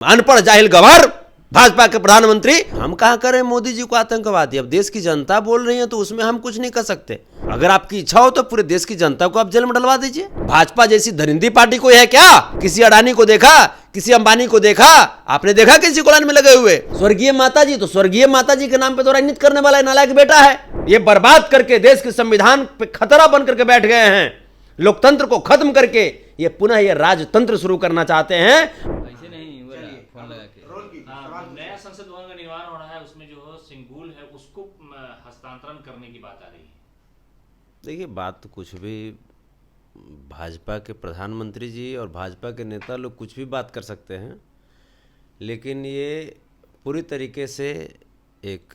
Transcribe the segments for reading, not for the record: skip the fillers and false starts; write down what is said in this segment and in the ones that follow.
अनपढ़ जाहिल गवार भाजपा के प्रधानमंत्री। हम कहां करें मोदी जी को आतंकवादी? अब देश की जनता बोल रही है तो उसमें हम कुछ नहीं कर सकते। अगर आपकी इच्छा हो तो पूरे देश की जनता को आप जेल में डलवा दीजिए। भाजपा जैसी दरिंदी पार्टी कोई है क्या? किसी अडानी को देखा, किसी अंबानी को देखा? आपने देखा किसी को लाइन में लगे हुए? स्वर्गीय माता जी, तो स्वर्गीय माता जी के नाम पे तो राजनीति करने वाला नालायक बेटा है। ये बर्बाद करके देश के संविधान पे खतरा बन करके बैठ गए हैं। लोकतंत्र को खत्म करके ये पुनः ये राजतंत्र शुरू करना चाहते हैं। ऐसे नहीं बोला फोन लगा के। नया संसद भवन का निर्माण हो रहा है, उसमें जो सिंगुल है उसको हस्तांतरण करने की बात आ रही है। देखिए, बात तो कुछ भी, भाजपा के प्रधानमंत्री जी और भाजपा के नेता लोग कुछ भी बात कर सकते हैं, लेकिन ये पूरी तरीके से एक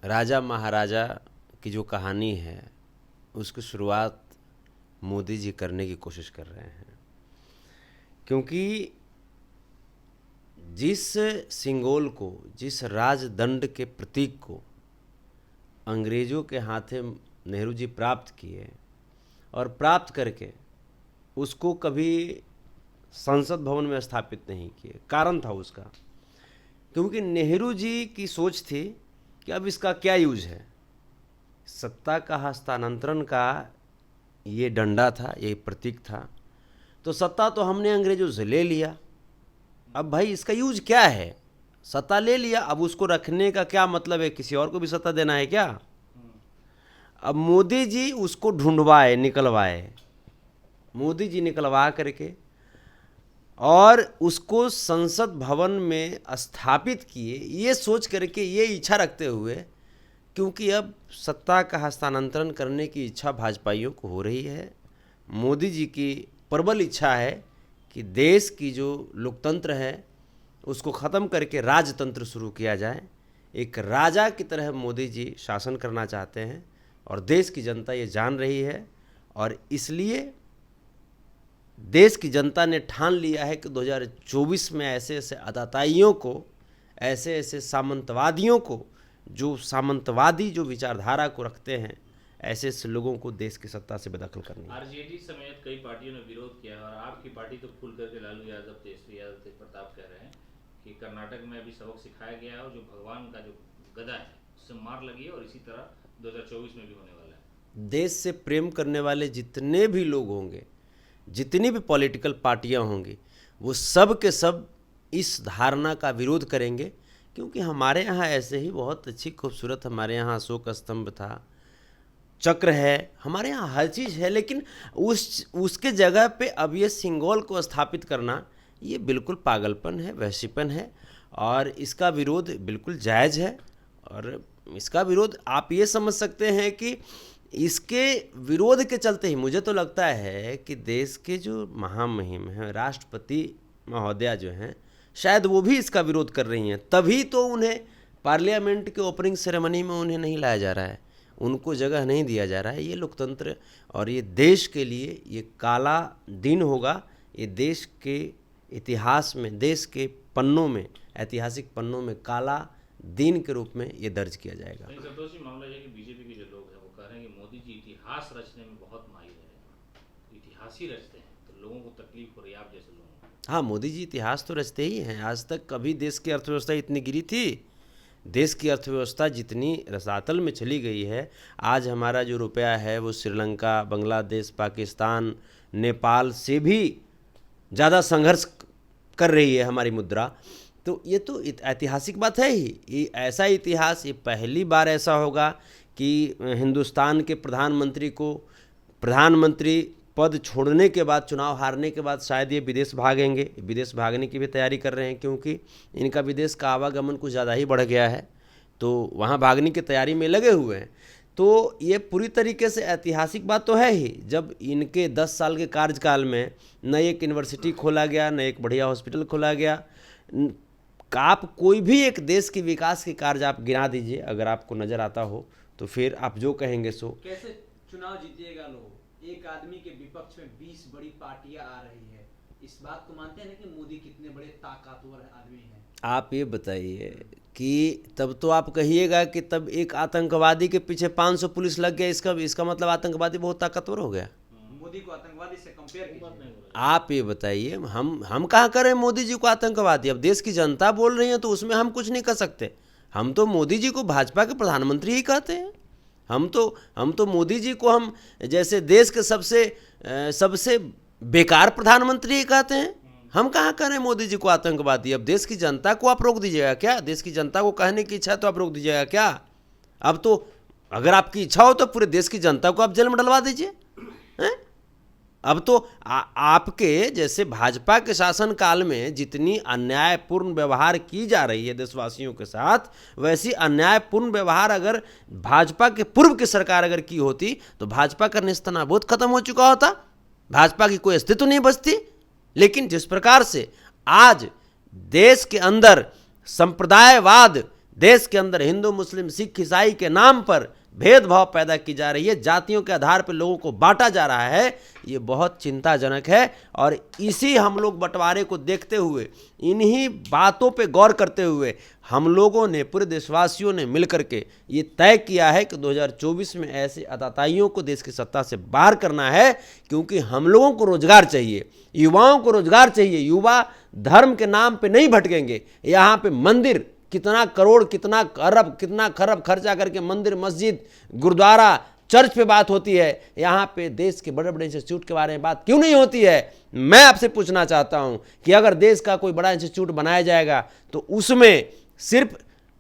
राजा महाराजा की जो कहानी है उसकी शुरुआत मोदी जी करने की कोशिश कर रहे हैं। क्योंकि जिस सिंगोल को, जिस राजदंड के प्रतीक को अंग्रेज़ों के हाथे नेहरू जी प्राप्त किए और प्राप्त करके उसको कभी संसद भवन में स्थापित नहीं किए, कारण था उसका, क्योंकि नेहरू जी की सोच थी कि अब इसका क्या यूज है। सत्ता का हस्तांतरण का ये डंडा था, ये प्रतीक था, तो सत्ता तो हमने अंग्रेज़ों से ले लिया, अब भाई इसका यूज क्या है? सत्ता ले लिया, अब उसको रखने का क्या मतलब है? किसी और को भी सत्ता देना है क्या? अब मोदी जी उसको ढूंढवाए, निकलवाए, मोदी जी निकलवा करके और उसको संसद भवन में स्थापित किए, ये सोच करके, ये इच्छा रखते हुए, क्योंकि अब सत्ता का हस्तांतरण करने की इच्छा भाजपाइयों को हो रही है। मोदी जी की प्रबल इच्छा है कि देश की जो लोकतंत्र है उसको ख़त्म करके राजतंत्र शुरू किया जाए। एक राजा की तरह मोदी जी शासन करना चाहते हैं और देश की जनता ये जान रही है, और इसलिए देश की जनता ने ठान लिया है कि 2024 में ऐसे ऐसे आताताइयों को, ऐसे ऐसे सामंतवादियों को, जो सामंतवादी जो विचारधारा को रखते हैं, ऐसे ऐसे लोगों को देश की सत्ता से बेदखल करनी है। आरजेडी समेत कई पार्टियों ने विरोध किया और आपकी पार्टी तो खुल करके लालू यादव, तेजस्वी यादव, तेज प्रताप कह रहे हैं कि कर्नाटक में अभी सबक सिखाया गया है और जो भगवान का जो गदा है उससे मार लगी है और इसी तरह 2024 में भी होने वाला है। देश से प्रेम करने वाले जितने भी लोग होंगे, जितनी भी पॉलिटिकल पार्टियां होंगी, वो सब के सब इस धारणा का विरोध करेंगे, क्योंकि हमारे यहाँ ऐसे ही बहुत अच्छी खूबसूरत, हमारे यहाँ अशोक स्तंभ था, चक्र है, हमारे यहाँ हर चीज़ है, लेकिन उसके जगह पे अब ये सिंगोल को स्थापित करना ये बिल्कुल पागलपन है, वहशीपन है, और इसका विरोध बिल्कुल जायज़ है। और इसका विरोध आप ये समझ सकते हैं कि इसके विरोध के चलते ही मुझे तो लगता है कि देश के जो महामहिम हैं, राष्ट्रपति महोदया जो हैं, शायद वो भी इसका विरोध कर रही हैं, तभी तो उन्हें पार्लियामेंट के ओपनिंग सेरेमनी में उन्हें नहीं लाया जा रहा है, उनको जगह नहीं दिया जा रहा है। ये लोकतंत्र और ये देश के लिए ये काला दिन होगा। ये देश के इतिहास में, देश के पन्नों में, ऐतिहासिक पन्नों में काला दिन के रूप में ये दर्ज किया जाएगा। संतोष जी, मामला यह कि बीजेपी के जो लोग हैं वो कह रहे हैं कि मोदी जी इतिहास रचने में बहुत माहिर है, इतिहास ही रचते हैं, तो लोगों को तकलीफ हो रही है आप जैसे लोगों को। हाँ, मोदी जी इतिहास तो रचते ही हैं। आज तक कभी देश की अर्थव्यवस्था इतनी गिरी थी? देश की अर्थव्यवस्था जितनी रसातल में चली गई है, आज हमारा जो रुपया है वो श्रीलंका, बांग्लादेश, पाकिस्तान, नेपाल से भी ज़्यादा संघर्ष कर रही है हमारी मुद्रा। तो ये तो ऐतिहासिक बात है ही। ये ऐसा इतिहास, ये पहली बार ऐसा होगा कि हिंदुस्तान के प्रधानमंत्री को, प्रधानमंत्री पद छोड़ने के बाद, चुनाव हारने के बाद शायद ये विदेश भागेंगे। विदेश भागने की भी तैयारी कर रहे हैं, क्योंकि इनका विदेश का आवागमन कुछ ज़्यादा ही बढ़ गया है, तो वहाँ भागने की तैयारी में लगे हुए हैं। तो ये पूरी तरीके से ऐतिहासिक बात तो है ही, जब इनके 10 साल के कार्यकाल में न एक यूनिवर्सिटी खोला गया, न एक बढ़िया हॉस्पिटल खोला गया। आप कोई भी एक देश के विकास के कार्य आप गिना दीजिए, अगर आपको नज़र आता हो, तो फिर आप जो कहेंगे सो। कैसे चुनाव जीतिएगा लोग? एक आदमी के विपक्ष में 20 बड़ी पार्टियां आ रही है, इस बात को मानते हैं ना कि मोदी कितने बड़े ताकतवर आदमी हैं? आप ये बताइए कि तब तो आप कहिएगा कि तब एक आतंकवादी के पीछे 500 पुलिस लग गया, इसका मतलब आतंकवादी बहुत ताकतवर हो गया। मोदी को आतंकवादी से कंपेयर वो बात कीजिए। नहीं बोला। आप ये बताइए, हम कहाँ करें मोदी जी को आतंकवादी? अब देश की जनता बोल रही है तो उसमें हम कुछ नहीं कर सकते। हम तो मोदी जी को भाजपा के प्रधानमंत्री ही कहते हैं। हम तो मोदी जी को हम जैसे देश के सबसे बेकार प्रधानमंत्री ही कहते हैं। हम कहाँ करें मोदी जी को आतंकवादी? अब देश की जनता को आप रोक दीजिएगा क्या? देश की जनता को कहने की इच्छा तो आप रोक दीजिएगा क्या? अब तो अगर आपकी इच्छा हो तो पूरे देश की जनता को आप जेल में डलवा दीजिए हैं? अब तो आपके जैसे भाजपा के शासनकाल में जितनी अन्यायपूर्ण व्यवहार की जा रही है देशवासियों के साथ, वैसी अन्यायपूर्ण व्यवहार अगर भाजपा के पूर्व की सरकार अगर की होती तो भाजपा का नेस्तनाबूद खत्म हो चुका होता, भाजपा की कोई अस्तित्व नहीं बचती। लेकिन जिस प्रकार से आज देश के अंदर संप्रदायवाद, देश के अंदर हिंदू मुस्लिम सिख ईसाई के नाम पर भेदभाव पैदा की जा रही है, जातियों के आधार पर लोगों को बांटा जा रहा है, ये बहुत चिंताजनक है। और इसी हम लोग बंटवारे को देखते हुए, इन्हीं बातों पे गौर करते हुए हम लोगों ने, पूरे देशवासियों ने मिलकर के ये तय किया है कि 2024 में ऐसे आताताइयों को देश की सत्ता से बाहर करना है, क्योंकि हम लोगों को रोजगार चाहिए, युवाओं को रोजगार चाहिए। युवा धर्म के नाम पे नहीं भटकेंगे। यहाँ पे मंदिर कितना करोड़, कितना अरब, कितना खरब खर्चा करके मंदिर, मस्जिद, गुरुद्वारा, चर्च पे बात होती है, यहाँ पे देश के बड़े बड़े इंस्टीट्यूट के बारे में बात क्यों नहीं होती है? मैं आपसे पूछना चाहता हूँ कि अगर देश का कोई बड़ा इंस्टीट्यूट बनाया जाएगा तो उसमें सिर्फ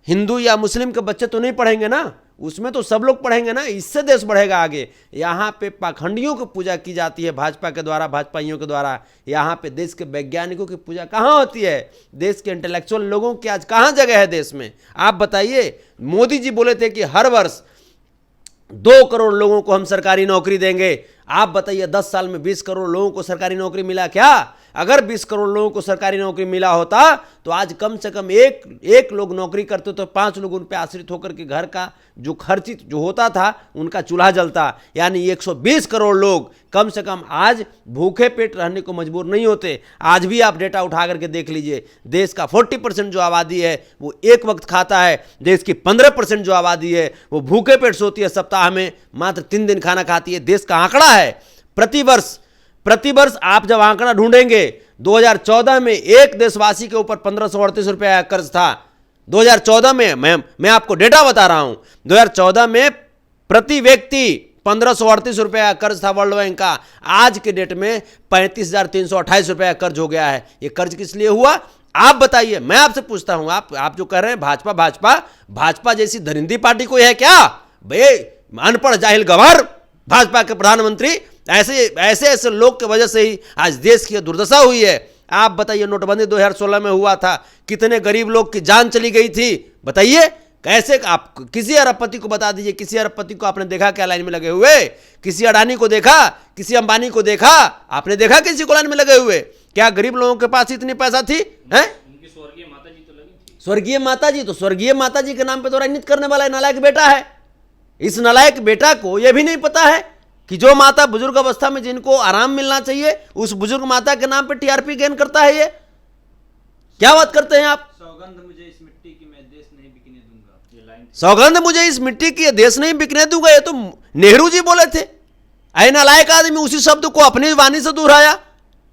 हिंदू या मुस्लिम के बच्चे तो नहीं पढ़ेंगे ना, उसमें तो सब लोग पढ़ेंगे ना, इससे देश बढ़ेगा आगे। यहाँ पे पाखंडियों की पूजा की जाती है भाजपा के द्वारा, भाजपाइयों के द्वारा। यहाँ पे देश के वैज्ञानिकों की पूजा कहाँ होती है? देश के इंटेलेक्चुअल लोगों की आज कहाँ जगह है देश में? आप बताइए। मोदी जी बोले थे कि हर वर्ष 2 करोड़ लोगों को हम सरकारी नौकरी देंगे। आप बताइए 10 साल में 20 करोड़ लोगों को सरकारी नौकरी मिला क्या? अगर 20 करोड़ लोगों को सरकारी नौकरी मिला होता तो आज कम से कम एक लोग नौकरी करते तो 5 लोग उन पर आश्रित होकर के घर का जो खर्चित जो होता था उनका चूल्हा जलता। यानी 120 करोड़ लोग कम से कम आज भूखे पेट रहने को मजबूर नहीं होते। आज भी आप डेटा उठा करके देख लीजिए, देश का 40% जो आबादी है वो एक वक्त खाता है, देश की 15% जो आबादी है वो भूखे पेट सोती है, सप्ताह में मात्र 3 दिन खाना खाती है। देश का आंकड़ा है प्रतिवर्ष आप जब आंकड़ा ढूंढेंगे, 2014 में एक देशवासी के ऊपर 1538 रुपये का कर्ज था। 2014 में मैं आपको डेटा बता रहा हूं, 2014 में प्रति व्यक्ति 1538 रुपये का कर्ज था वर्ल्ड बैंक का। आज के डेट में 35,328 रुपये का कर्ज हो गया है। ये कर्ज किस लिए हुआ आप बताइए? मैं आपसे पूछता हूं, आप जो कह रहे हैं भाजपा जैसी दरिंदी पार्टी कोई है क्या? भाई अनपढ़ जाहिल गंवार भाजपा के प्रधानमंत्री, ऐसे लोग की वजह से ही आज देश की दुर्दशा हुई है। आप बताइए, नोटबंदी 2016 में हुआ था, कितने गरीब लोग की जान चली गई थी? बताइए कैसे? आप किसी अरबपति को बता दीजिए, किसी अरबपति को आपने देखा क्या लाइन में लगे हुए? किसी अडानी को देखा? किसी अंबानी को देखा? आपने देखा किसी को लाइन में लगे हुए? क्या गरीब लोगों के पास इतनी पैसा थी? हैं? उनकी स्वर्गीय माता जी तो लगी थी। स्वर्गीय माता जी के नाम पे तो राजनीति करने वाला नालायक बेटा है। इस नालायक बेटा को यह भी नहीं पता है कि जो माता बुजुर्ग अवस्था में जिनको आराम मिलना चाहिए, उस बुजुर्ग माता के नाम पे टीआरपी गेन करता है। ये क्या बात करते हैं आप? सौगंध मुझे इस मिट्टी की, मैं देश नहीं बिकने दूंगा, ये लाइन सौगंध मुझे इस मिट्टी की, ये देश नहीं बिकने दूंगा, ये तो नेहरू जी बोले थे। ऐ नालायक आदमी उसी शब्द को अपनी वाणी से दोहराया।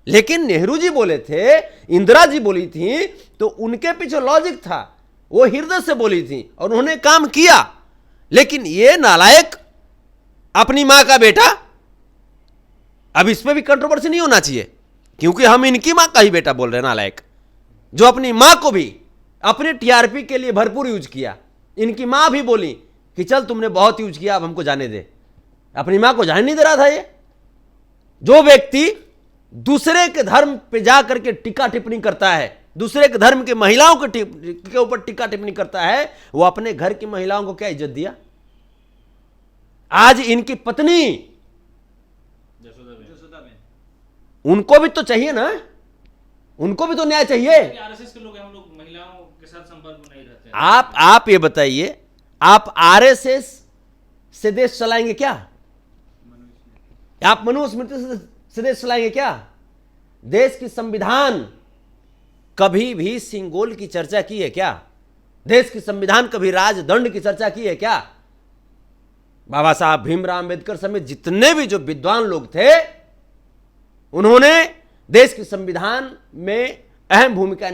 लेकिन नेहरू जी बोले थे, इंदिरा जी बोली थी, तो उनके पीछे लॉजिक था, वो हृदय से बोली थी और उन्होंने काम किया। लेकिन ये नालायक अपनी मां का बेटा, अब इस पे भी कंट्रोवर्सी नहीं होना चाहिए, क्योंकि हम इनकी मां का ही बेटा बोल रहे हैं नालायक, जो अपनी मां को भी अपने टीआरपी के लिए भरपूर यूज किया। इनकी मां भी बोली कि चल तुमने बहुत यूज किया, अब हमको जाने दे। अपनी मां को जाने नहीं दे रहा था। ये जो व्यक्ति दूसरे के धर्म पे जा करके टीका टिप्पणी करता है, दूसरे के धर्म के महिलाओं के ऊपर टीका टिप्पणी करता है, वो अपने घर की महिलाओं को क्या इज्जत दिया? आज इनकी पत्नी जसोदा बेन, उनको भी तो चाहिए ना, उनको भी तो न्याय चाहिए। आरएसएस के लोग हैं, हम लोग महिलाओं के साथ संपर्क में नहीं रहते हैं। आप ये बताइए, आप आरएसएस से देश चलाएंगे क्या? आप मनुस्मृति से देश चलाएंगे क्या? देश की संविधान कभी भी सिंगोल की चर्चा की है क्या? देश की संविधान कभी राजदंड की चर्चा की है क्या? बाबा साहब भीमराव अंबेडकर समेत जितने भी जो विद्वान लोग थे, उन्होंने देश के संविधान में अहम भूमिका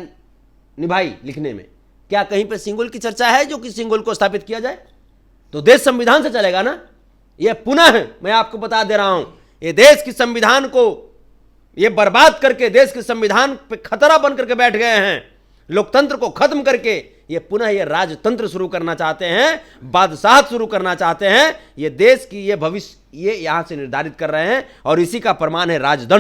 निभाई लिखने में। क्या कहीं पर सिंगुल की चर्चा है जो कि सिंगुल को स्थापित किया जाए? तो देश संविधान से चलेगा ना। यह पुनः मैं आपको बता दे रहा हूं, ये देश की संविधान को ये बर्बाद करके देश के संविधान पे खतरा बन करके बैठ गए हैं। लोकतंत्र को खत्म करके ये पुनः ये राजतंत्र शुरू करना चाहते हैं, बादशाहत शुरू करना चाहते हैं। ये देश की ये भविष्य ये यहां से निर्धारित कर रहे हैं और इसी का प्रमाण है राजदंड।